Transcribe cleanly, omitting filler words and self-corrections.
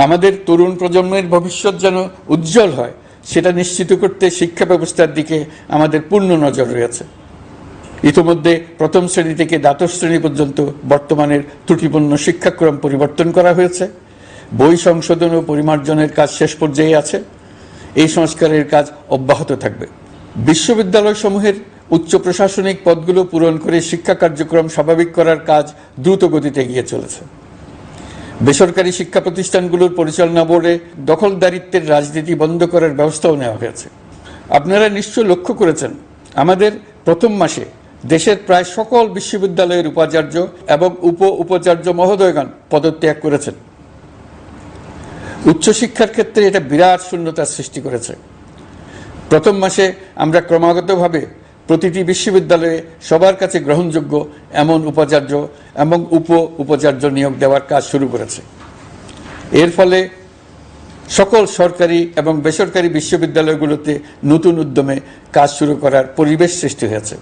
আমাদের তরুণ প্রজন্মের ভবিষ্যৎ যেন উজ্জ্বল হয় সেটা নিশ্চিত করতে শিক্ষা ব্যবস্থার দিকে আমাদের পূর্ণ নজর রয়েছে। ইতিমধ্যে প্রথম শ্রেণী থেকে দ্বাদশ শ্রেণী পর্যন্ত বর্তমানের ত্রুটিপূর্ণ শিক্ষাক্রম পরিবর্তন করা হয়েছে। বই সংশোধন ও পরিমার্জনের কাজ শেষ পর্যায়ে আছে। এই সংস্কারের কাজ অব্যাহত থাকবে। বিশ্ববিদ্যালয়সমূহের উচ্চ প্রশাসনিক পদগুলো পূরণ করে শিক্ষা কার্যক্রম স্বাভাবিক করার কাজ দ্রুত গতিতে এগিয়ে চলেছে। বেসরকারি শিক্ষা প্রতিষ্ঠানগুলোর পরিচালনা বোর্ডে দখলদারিত্বের রাজনীতি বন্ধ করার ব্যবস্থাও নেওয়া হয়েছে। আপনারা নিশ্চয় লক্ষ্য করেছেন, আমাদের প্রথম মাসে দেশের প্রায় সকল বিশ্ববিদ্যালয়ের উপাচার্য এবং উপাচার্য মহোদয়গণ পদত্যাগ করেছেন। উচ্চশিক্ষার ক্ষেত্রে এটা বিরাট শূন্যতার সৃষ্টি করেছে। প্রথম মাসে আমরা ক্রমাগতভাবে প্রতিটি বিশ্ববিদ্যালয়ে সবার কাছে গ্রহণযোগ্য এমন উপাচার্য এবং উপাচার্য নিয়োগ দেওয়ার কাজ শুরু করেছে। এর ফলে সকল সরকারি এবং বেসরকারি বিশ্ববিদ্যালয়গুলোতে নতুন উদ্যমে কাজ শুরু করার পরিবেশ সৃষ্টি হয়েছে।